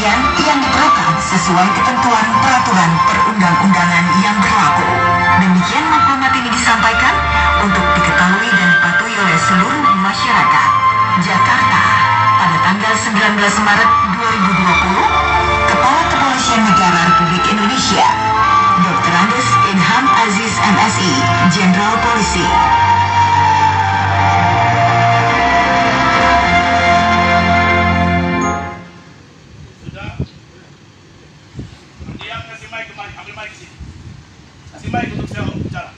pembuktian yang diperlukan sesuai ketentuan peraturan perundang-undangan yang berlaku. Demikian maklumat ini disampaikan untuk diketahui dan dipatuhi oleh seluruh masyarakat. Jakarta, pada tanggal 19 Maret 2020, Kepala Kepolisian Negara Republik Indonesia, Dr. Andes Ilham Aziz MSI, Jenderal Polisi. Baik untuk saya bicara.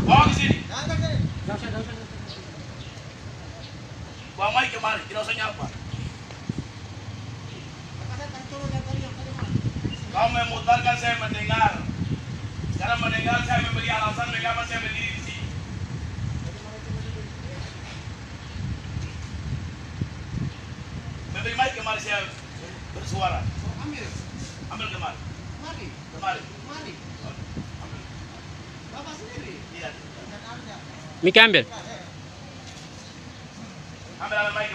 Bawa ke sini. Bawa mic kemari, tidak usah nyapa. Kamu memutarkan, saya mendengar. Sekarang mendengar, saya memberi alasan mengapa saya berdiri di sini. Memberi mic kemari saya bersuara. Ambil kemari. Kemari. Ambil. Bapak sendiri. Iya. Mika ambil. Ambil mic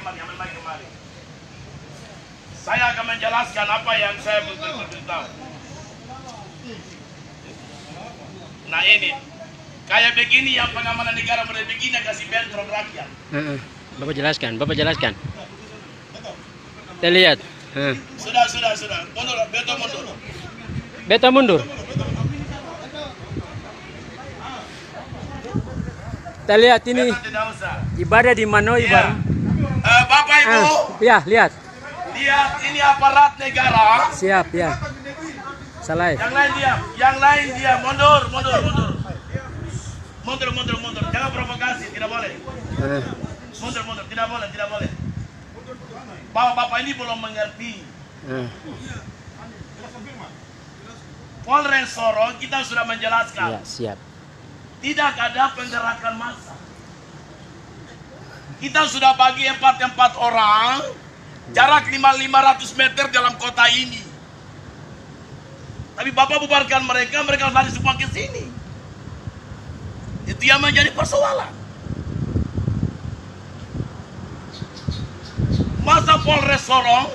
kemari. Saya akan menjelaskan apa yang saya beritahu. Nah ini, kayak begini yang pengamanan negara mulai begini kasih bentrok rakyat. Bapak jelaskan. Kita lihat. Sudah. Mundur. Beto mundur. Kita lihat ini Tidak usah. ibadah di mana ibadah? Bapak Ibu, Ya, lihat. lihat ini aparat negara. Siap, ya. Salah. Yang lain diam. Mundur. Mundur. Jangan provokasi, tidak boleh. Mundur, tidak boleh. Bapak ini belum mengerti. Polres Sorong kita sudah menjelaskan. Ya, siap. Tidak ada penggerakan massa. Kita sudah bagi 4 orang, jarak 500 meter dalam kota ini. Tapi Bapak bubarkan mereka lari semua ke sini. Itu yang menjadi persoalan. Masa Polres Sorong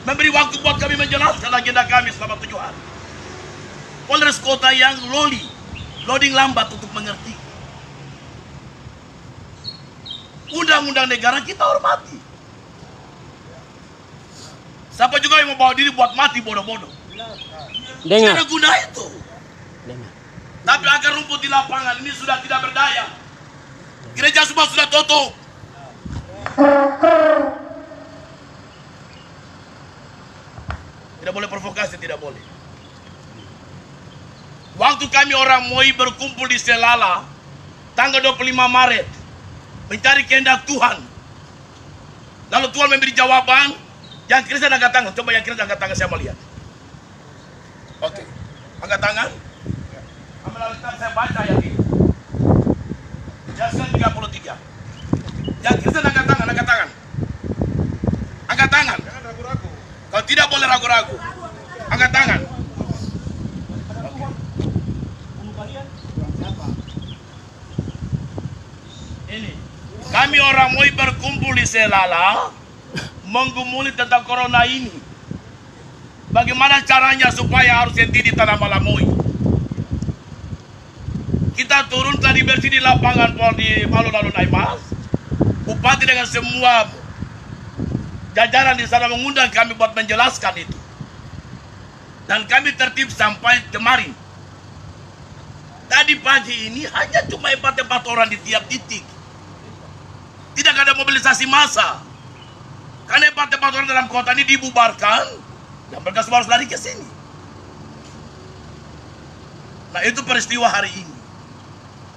memberi waktu buat kami menjelaskan agenda kami selama 7 hari. Polres kota yang loading lambat untuk mengerti. Undang-undang negara kita hormati. Siapa juga yang mau bawa diri buat mati bodoh-bodoh. Tidak ada guna itu. Tapi akar rumput di lapangan ini sudah tidak berdaya. Gereja semua sudah tutup. Tidak boleh provokasi, tidak boleh. Waktu kami orang Moi berkumpul di Selala tanggal 25 Maret mencari kehendak Tuhan. Lalu Tuhan memberi jawaban. Yang Kristen angkat tangan. Coba yang Kristen angkat tangan, saya mau lihat. Oke. Angkat tangan. Ambil Alkitab, saya baca yang ini. Yesaya 33. Yang Kristen angkat tangan. Angkat tangan. Jangan ragu-ragu. Kau tidak boleh ragu-ragu. Angkat tangan. Ini. Kami orang Moi berkumpul di Selala menggumuli tentang corona ini. Bagaimana caranya supaya harus henti di tanah Malamoi. Kita turun tadi bersih di lapangan di Alun-Alun Naimas. Bupati dengan semua jajaran di sana mengundang kami buat menjelaskan itu. Dan kami tertib sampai kemarin. Tadi pagi ini hanya cuma 4 orang di tiap titik. Tidak ada mobilisasi massa. Karena 4 orang dalam kota ini dibubarkan, dan mereka semua harus lari ke sini. Nah itu peristiwa hari ini.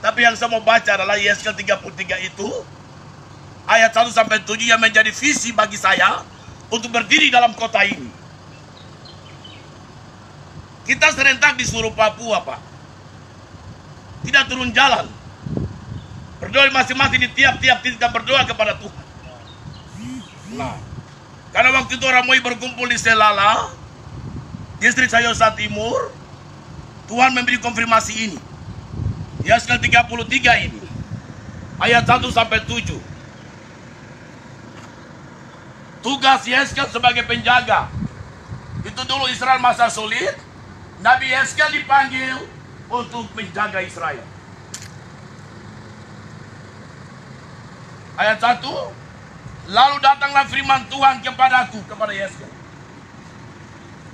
Tapi yang saya mau baca adalah Yesaya 33 itu, ayat 1-7 yang menjadi visi bagi saya untuk berdiri dalam kota ini. Kita serentak di seluruh Papua, Pak. Tidak turun jalan. Berdoa masing-masing di tiap-tiap titik dan berdoa kepada Tuhan. Nah, karena waktu itu orang Moi berkumpul di Selala, distrik Sayosa Timur, Tuhan memberi konfirmasi ini. Yeskel 33 ini, ayat 1 sampai 7. Tugas Yeskel sebagai penjaga. Itu dulu Israel masa sulit, Nabi Yeskel dipanggil untuk menjaga Israel. Ayat 1, lalu datanglah firman Tuhan kepadaku, kepada Yeskel.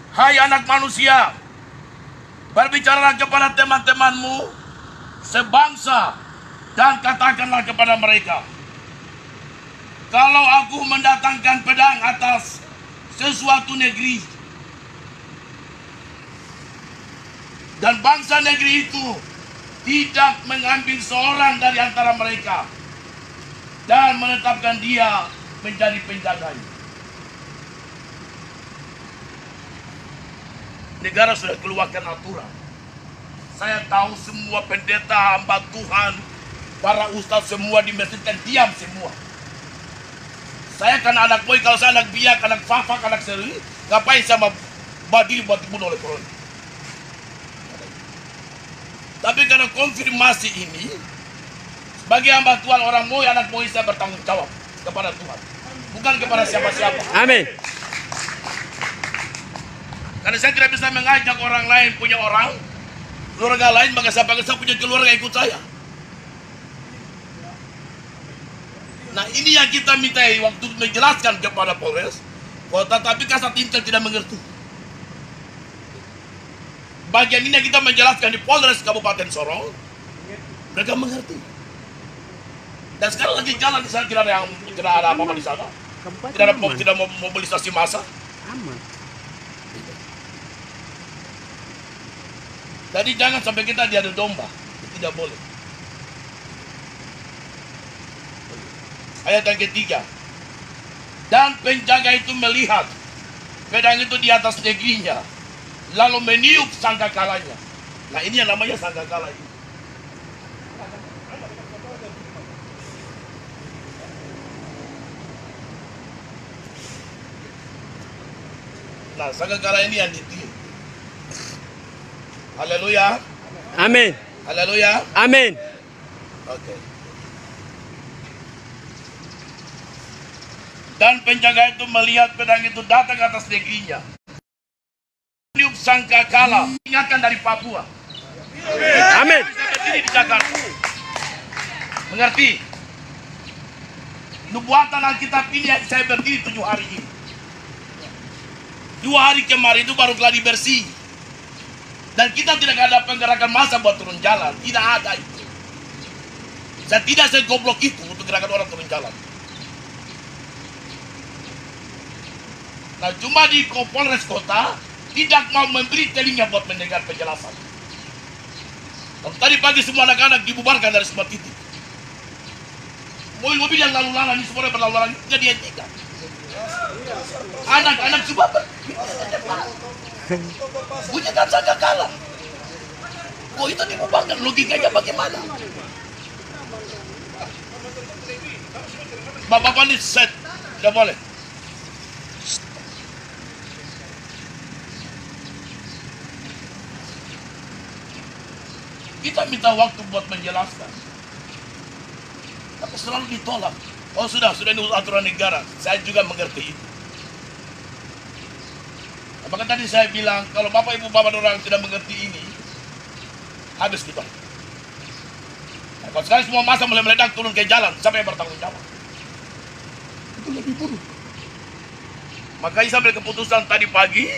Hai anak manusia, berbicaralah kepada teman-temanmu sebangsa dan katakanlah kepada mereka, kalau aku mendatangkan pedang atas sesuatu negeri dan bangsa negeri itu tidak mengambil seorang dari antara mereka dan menetapkan dia menjadi penjaganya. Negara sudah keluarkan aturan. Saya tahu semua pendeta, hamba Tuhan, para ustaz semua di masjid kan diam semua. Saya kan anak boy, kalau saya anak biak, anak fafak, anak seri, ngapain saya badil buat dibunuh oleh Korona? Tapi karena konfirmasi ini, sebagai hamba Tuhan, orang Moi, anak Moi, saya bertanggung jawab kepada Tuhan, bukan kepada siapa-siapa. Amin. Karena saya tidak bisa mengajak orang lain punya orang, keluarga lain, maka saya panggil saya punya keluarga ikut saya. Nah ini yang kita minta waktu menjelaskan kepada Polres, tetapi Kasat Intel tidak mengerti. Bagian ini yang kita menjelaskan di Polres Kabupaten Sorong, mereka mengerti. Dan sekarang lagi jalan di sana, tidak ada apa-apa di sana, tidak ada mobilisasi massa. Aman. Jadi jangan sampai kita diadu domba, tidak boleh. Ayat yang ketiga, dan penjaga itu melihat pedang itu di atas negerinya, lalu meniup sangkakalanya. Nah ini yang namanya sangkakala ini. Nah sangkakala ini yang ditiup. Haleluya. Amin. Haleluya. Amin. Oke. Dan penjaga itu melihat pedang itu datang ke atas negerinya. Meniup sangkakala, ingatkan dari Papua. Amin. Saya berdiri di Jakarta. Mengerti? Nubuatan Alkitab ini yang saya berdiri 7 hari ini. 2 hari kemarin itu baru gladi bersih. Dan kita tidak ada penggerakan massa buat turun jalan. Tidak ada itu. Saya tidak segoblok itu untuk gerakan orang turun jalan. Nah cuma di Polres Kota tidak mau memberi telinga buat mendengar penjelasan. Tadi pagi semua anak-anak dibubarkan dari semua titik. Mobil-mobil yang lalu-lalang ini semua berlalu-lalang tidak dihentikan. Anak-anak coba bunyikan sangkakala. Kok itu dibubarkan? Logikanya bagaimana? Bapak-bapak ini set, tidak boleh. Kita minta waktu buat menjelaskan, tapi selalu ditolak. Oh sudah ini aturan negara. Saya juga mengerti itu. Maka tadi saya bilang, kalau bapak ibu bapak orang tidak mengerti ini, habis kita. Nah, kalau sekarang semua massa mulai meledak turun ke jalan, siapa yang bertanggung jawab? Itu lebih buruk. Makanya saya ambil keputusan tadi pagi,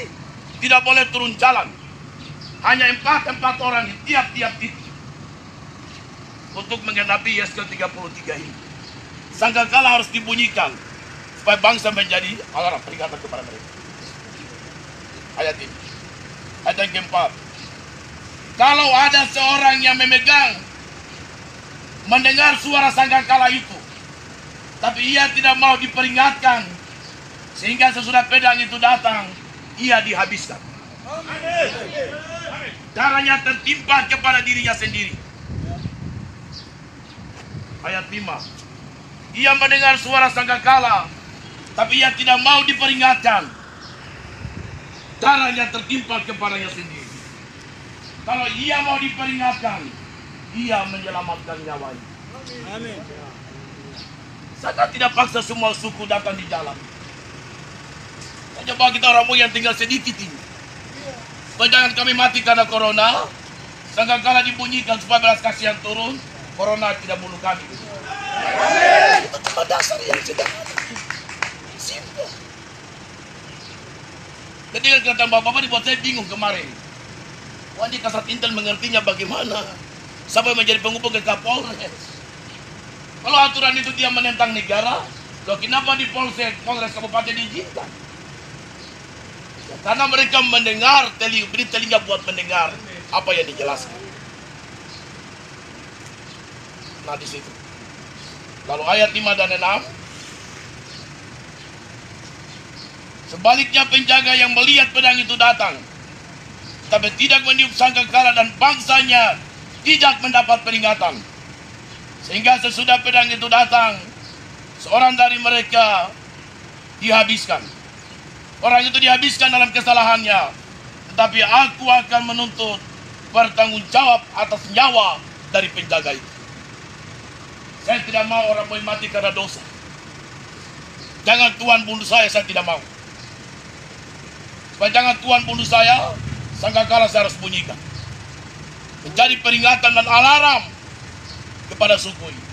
tidak boleh turun jalan. Hanya 4 orang di tiap-tiap titik untuk menggenapi Yeskel 33 ini. Sangkakala harus dibunyikan supaya bangsa menjadi alarm peringatan kepada mereka. Ayat ini, ayat yang keempat. Kalau ada seorang yang mendengar suara sangkakala itu, tapi ia tidak mau diperingatkan, sehingga sesudah pedang itu datang, ia dihabiskan. Darahnya tertimpa kepada dirinya sendiri. Ayat 5. Ia mendengar suara sangkakala, tapi ia tidak mau diperingatkan. Darahnya tertimpa kepadanya sendiri. Kalau ia mau diperingatkan, Dia menyelamatkan nyawanya. Amin. Saya tidak paksa semua suku datang di jalan. Hanya bagi kita orang yang tinggal sedikit ini. Supaya jangan kami mati karena corona. Sangkakala dibunyikan supaya belas kasihan turun. Corona tidak bunuh kami. Itu cuma dasar yang sederhana. Simpel. Jadi kata bapak-bapak dibuat saya bingung kemarin. Wah, ini Kasat Intel mengertinya bagaimana sampai menjadi penghubung ke Kapolres. Kalau aturan itu dia menentang negara, loh kenapa di Polres Kabupaten diizinkan? Ya, karena mereka mendengar, beri telinga buat mendengar apa yang dijelaskan. Nah di situ. Lalu ayat 5 dan 6. Sebaliknya penjaga yang melihat pedang itu datang, tapi tidak meniup sangkakala dan bangsanya tidak mendapat peringatan. Sehingga sesudah pedang itu datang, seorang dari mereka dihabiskan. Orang itu dihabiskan dalam kesalahannya, tetapi aku akan menuntut bertanggung jawab atas nyawa dari penjaga itu. Saya tidak mau orang mati karena dosa. Jangan Tuhan bunuh saya tidak mau. Supaya jangan Tuhan bunuh saya, sangkakala saya harus bunyikan. Menjadi peringatan dan alarm kepada suku ini.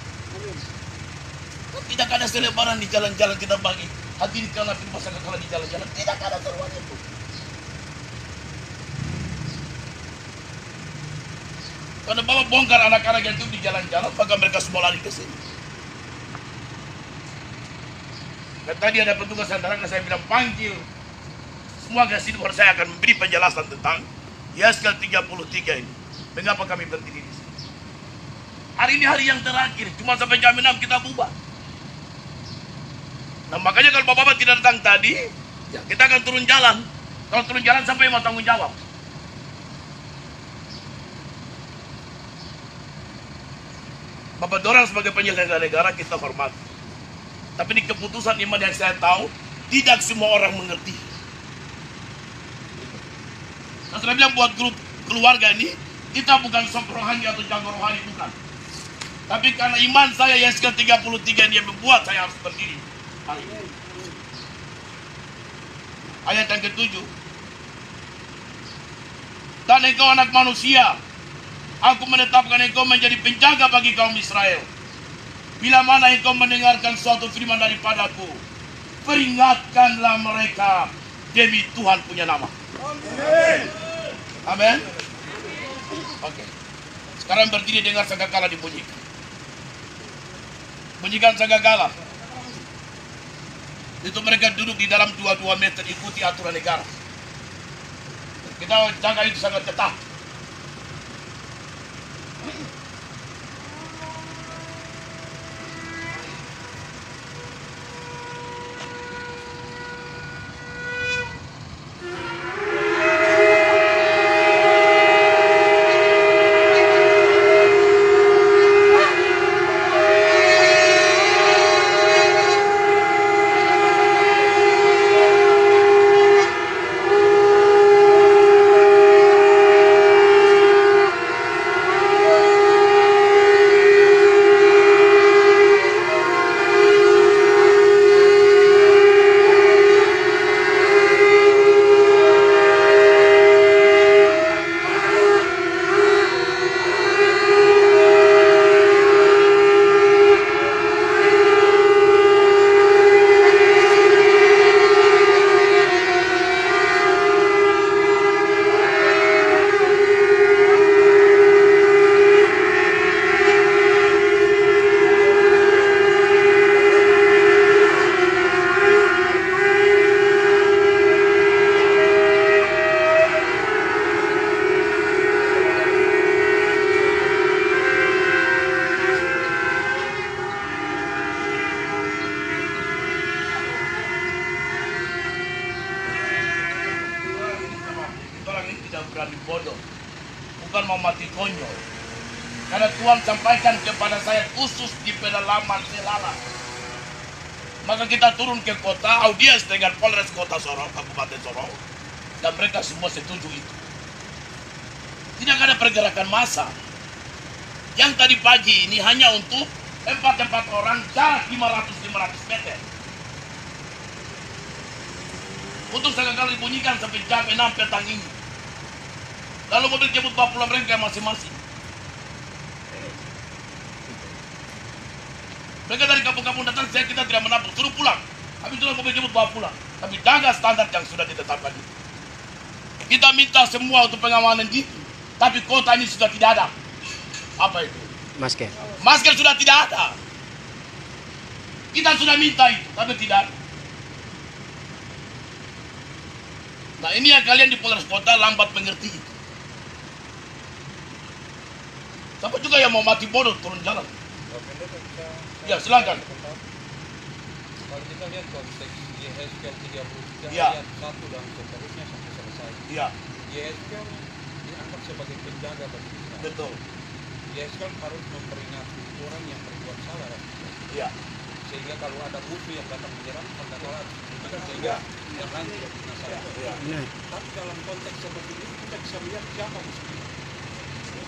Tidak ada selebaran di jalan-jalan kita bagi hadirin karena firman sangkakala di jalan-jalan. Tidak ada seruan itu. Kalau Bapak bongkar anak-anak yang itu di jalan-jalan, maka mereka semua lari ke sini. Dan tadi ada petugas antara saya bilang panggil semua ke sini, baru saya akan memberi penjelasan tentang Yeskel 33 ini. Mengapa kami berdiri di sini? Hari ini hari yang terakhir, cuma sampai jam 6 kita bubar. Nah makanya kalau Bapak-Bapak tidak datang tadi, ya kita akan turun jalan. Kalau turun jalan sampai mau tanggung jawab. Bapak dorang sebagai penyelenggara negara kita hormat. Tapi di keputusan iman yang saya tahu, tidak semua orang mengerti. Nah, saya bilang buat grup keluarga ini, kita bukan sok rohani atau jago rohani, bukan. Tapi karena iman saya Yeskel 33 yang membuat saya harus berdiri. Ayat yang ke-7. Dan engkau anak manusia, aku menetapkan engkau menjadi penjaga bagi kaum Israel. Bila mana engkau mendengarkan suatu firman daripadaku, peringatkanlah mereka demi Tuhan punya nama. Amin. Oke. Sekarang berdiri dengar sangkakala dibunyikan. Bunyikan sangkakala. Itu mereka duduk di dalam 2 meter ikuti aturan negara. Kita jaga itu sangat ketat. Bukan mau mati konyol. Karena Tuhan sampaikan kepada saya khusus di pedalaman Selala. Maka kita turun ke kota, audiens dengan Polres Kota Sorong, Kabupaten Sorong. Dan mereka semua setuju itu. Tidak ada pergerakan massa. Yang tadi pagi ini hanya untuk 4 orang jarak 500 meter. Untuk sekali dibunyikan sampai jam 6 petang ini. Lalu mobil jemput bawa pulang mereka masing-masing. Mereka dari kampung-kampung datang, kita tidak menampung, suruh pulang. Habis itu mobil jemput bawa pulang. Tapi jaga standar yang sudah ditetapkan itu. Kita minta semua untuk pengamanan itu. Tapi kota ini sudah tidak ada. Apa itu? Masker. Masker sudah tidak ada. Kita sudah minta itu, tapi tidak ada. Nah ini yang kalian di Polres Kota lambat mengerti itu. Siapa juga yang mau mati bodoh turun jalan? Ya silakan. Kalau kita lihat konteks YHSKL 33 Ya. ayat 1 dan seterusnya sampai selesai. Iya, YHSKL dianggap sebagai penjaga bagi kita. betul. YHSKL harus memperingati orang yang berbuat salah. Iya, Sehingga kalau ada musuh yang datang menyerang, maka harus dihentikan sehingga yang lain tidak punya salah. iya. Benar. Tapi dalam konteks seperti ini kita bisa melihat siapa musuhnya.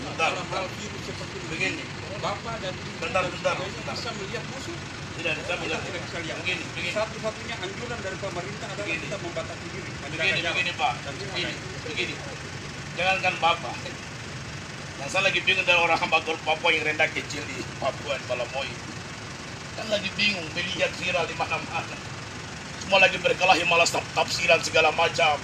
Bentar. Dalam hal virus seperti ini, Begini. Bapak dan Bentar. bisa melihat musuh. Tidak bisa Kita melihat. tidak bisa lihat. Begini. Satu-satunya anjuran dari pemerintah adalah Begini. kita membatasi diri. Begini Pak. Dan Begini. Jangankan Bapak. Yang saya lagi bingung dari orang Papua yang rendah kecil di Papua di Balamoy. Kan lagi bingung melihat viral di mana-mana. Semua lagi berkelahi malas tafsiran segala macam.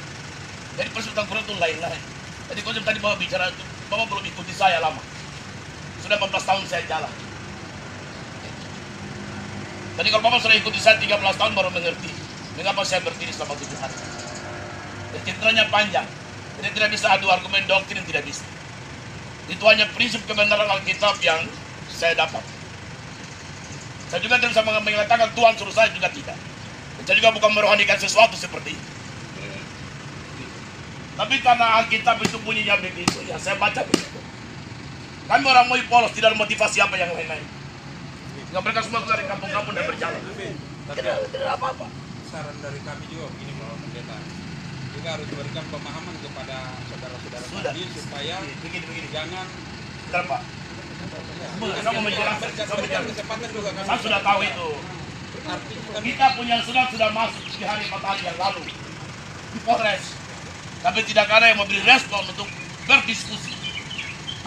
Jadi Persatuan Quran itu lain-lain. Jadi konsep tadi Bapak bicara itu, Bapak belum ikuti saya lama. Sudah 14 tahun saya jalan. Jadi kalau Bapak sudah ikuti saya 13 tahun baru mengerti mengapa saya berdiri selama 7 hari. Dan ceritanya panjang. Jadi tidak bisa adu argumen doktrin, tidak bisa. Itu hanya prinsip kebenaran Alkitab yang saya dapat. Saya juga tidak bisa mengatakan Tuhan suruh saya, juga tidak. Saya juga bukan merohanikan sesuatu seperti itu. Tapi karena Alkitab itu bunyinya begitu, ya saya baca begitu. Kami orang mau polos, tidak ada motivasi apa yang lain-lain. Nggak, mereka semua keluar dari kampung-kampung dan berjalan. Tidak apa-apa. saran dari kami juga begini Bapak Pendeta. Juga harus berikan pemahaman kepada saudara-saudara Sudah. kami supaya Begini. jangan Bentar, Pak. Saya mau menjelaskan. berikan kesempatan juga kami. Saya sudah tahu itu. Artinya kami Kita punya sudah masuk di hari 4 hari yang lalu di Polres. Tapi tidak ada yang memberi respon untuk berdiskusi.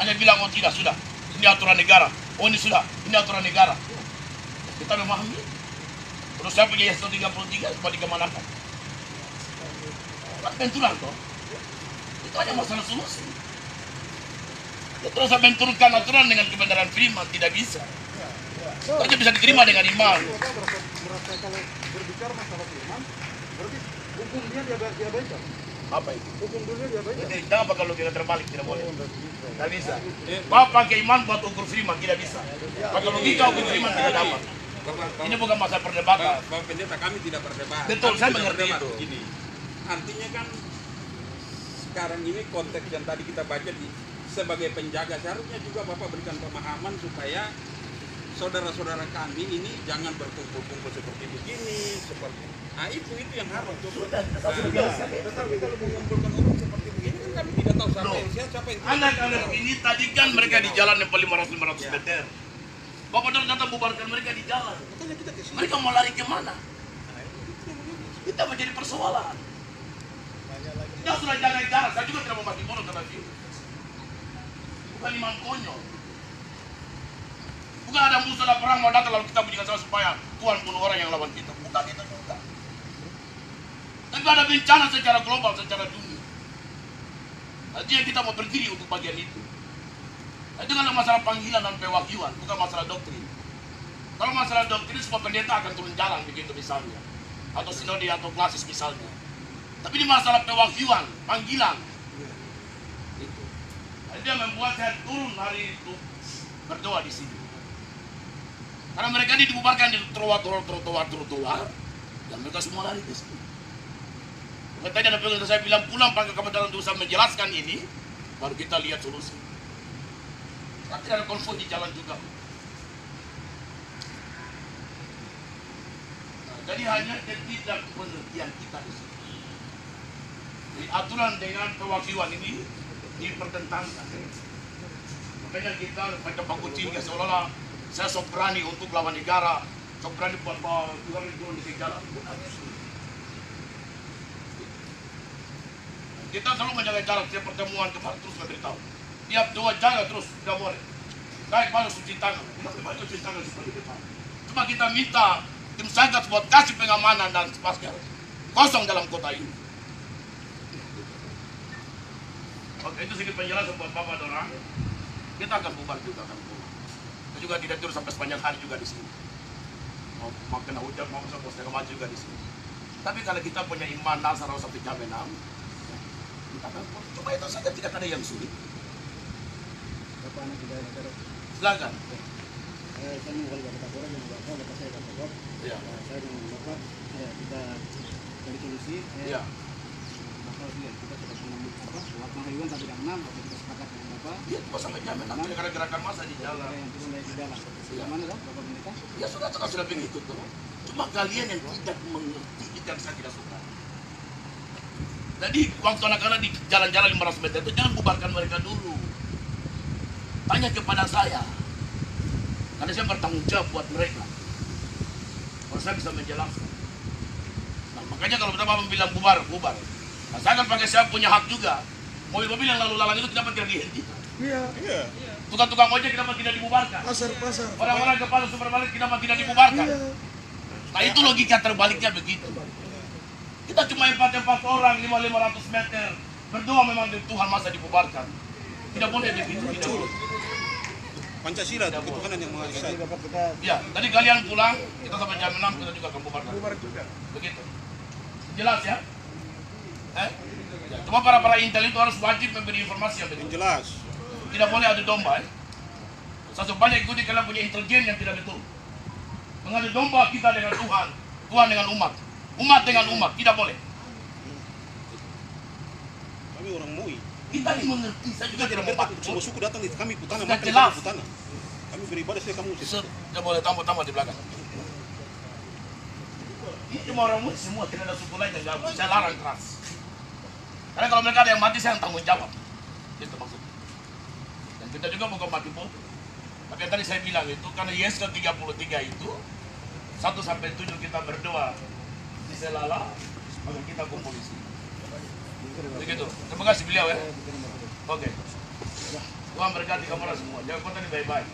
Hanya bilang, oh tidak, sudah. Ini aturan negara. Oh ini sudah, ini aturan negara. Kita memahami. Terus saya punya YSO 33, cuma dikemanakan. Bukan benturan toh. Itu hanya masalah solusi. Ya, terus saya benturkan aturan dengan kebenaran firman, tidak bisa. Itu hanya bisa diterima dengan iman. Merasa kalau berbicara masalah firman, berarti hukum dunia diabaikan. Apa itu? Hukum dunia diabaikan. Jadi, jangan pakai logika terbalik, tidak boleh. Tidak bisa. Bapak pakai iman buat ukur firman, tidak bisa. Pakai logika ukur firman tidak dapat. Ini bukan masalah perdebatan. Bapak Pendeta kami tidak berdebat. Betul, Kami saya tidak mengerti berdebat. itu. Gini, artinya kan sekarang ini konteks yang tadi kita baca sebagai penjaga seharusnya juga Bapak berikan pemahaman supaya saudara-saudara kami ini jangan berkumpul-kumpul seperti begini, seperti itu yang harus. Tetapi kalau mengumpulkan orang seperti begini kan kami tidak tahu siapa yang siapa yang Anak-anak ini tadi kan mereka di jalan yang 500 meter. Bapak datang bubarkan mereka di jalan. Makanya kita kesini. Mereka mau lari kemana? Kita menjadi persoalan. Kita sudah jaga jarak. Saya juga tidak mau mati bodoh karena virus. Bukan imam konyol. Bukan ada musuh, ada perang mau datang lalu kita bunyikan sama supaya Tuhan bunuh orang yang lawan kita. Bukan itu juga. Tapi ada bencana secara global, secara dunia. Artinya kita mau berdiri untuk bagian itu. Itu kan masalah panggilan dan pewahyuan, bukan masalah doktrin. Kalau masalah doktrin, semua pendeta akan turun jalan begitu misalnya. Atau sinode atau klasis misalnya. Tapi ini masalah pewahyuan, panggilan. Itu. Itu yang membuat saya turun hari itu berdoa di sini. Karena mereka ini dibubarkan di trotoar, dan mereka semua lari ke sini. Tadi ada pengen saya bilang pulang pakai kebenaran untuk saya menjelaskan ini, baru kita lihat solusi. Tapi ada konflik di jalan juga. Nah, jadi hanya ketidak pengertian kita di sini. Jadi aturan dengan pewahyuan ini dipertentangkan. Makanya kita macam baku cingga seolah-olah saya sok berani untuk lawan negara, sok berani buat bawa juga di jalan. Kita selalu menjaga jarak setiap pertemuan kemarin terus memberitahu. Tiap dua jaga terus, tidak boleh. Naik baru cuci tangan, kita banyak cuci tangan seperti itu. Cuma kita minta tim Satgas buat kasih pengamanan dan masker kosong dalam kota ini. Oke, itu sedikit penjelasan buat Bapak dan orang. Kita akan bubar juga, akan bubar. Kita juga tidak tidur sampai sepanjang hari juga di sini. Mau kena hujan, mau kena segala macam juga di sini. Tapi kalau kita punya iman dasar sampai jam 6, kita akan cuma itu saja, tidak ada yang sulit. Bapak anak tidak ada. Silakan. Saya mau kali bapak orang yang bapak saya bapak Bob. Iya. Saya dengan bapak kita dari solusi. Iya. Bapak lihat kita sudah mengambil apa? Waktu hewan sampai jam 6 waktu kita sepakat dengan bapak. Iya, cuma sampai jam 6 ada gerakan massa di jalan. Yang turun dari jalan. Bagaimana dong bapak menikah? Ya sudah begitu tuh. Cuma kalian yang tidak mengerti itu yang saya tidak suka. Jadi waktu anak-anak di jalan-jalan 500 meter itu jangan bubarkan mereka dulu. Tanya kepada saya. Karena saya bertanggung jawab buat mereka. Kalau saya bisa menjelaskan. Nah, makanya kalau Bapak bilang bubar. Nah, saya akan pakai saya punya hak juga. Mobil-mobil yang lalu lalang itu kenapa tidak dihentikan? Iya. Tukang-tukang ojek kenapa tidak dibubarkan? Pasar. Orang-orang kepala supermarket kenapa tidak dibubarkan? Nah itu logika terbaliknya begitu. Kita cuma 4 orang 500 meter berdoa memang Tuhan masa dibubarkan. Tidak boleh begitu, tidak boleh. Pancasila itu ketuhanan yang maha esa. Ya, tadi kalian pulang, kita sampai jam 6 kita juga akan bubarkan. Begitu. Jelas ya? Ya. Cuma para intel itu harus wajib memberi informasi yang betul. Jelas. Tidak boleh adu domba. Satu banyak ikuti kalian punya intelijen yang tidak betul. Mengadu domba kita dengan Tuhan, Tuhan dengan umat, umat dengan umat, tidak boleh. Kami orang Mui. Kita ini mengerti, saya juga tidak mau Semua suku datang di kami putana, sudah makan jelas. putana. Kami beribadah sesuai kamu. Tidak boleh tambah-tambah di belakang. Ini cuma orang Muslim semua, tidak ada suku lain yang gabung. Saya larang keras. Karena kalau mereka ada yang mati, saya yang tanggung jawab. Itu maksudnya. Dan kita juga bukan mati bodoh. Tapi yang tadi saya bilang itu, karena Yesus ke-33 itu, 1-7 kita berdoa di Selala, maka kita kumpul di sini. Begitu. Terima kasih beliau ya. Oke. Tuhan berkati kamu semua. Jangan kota ini baik-baik.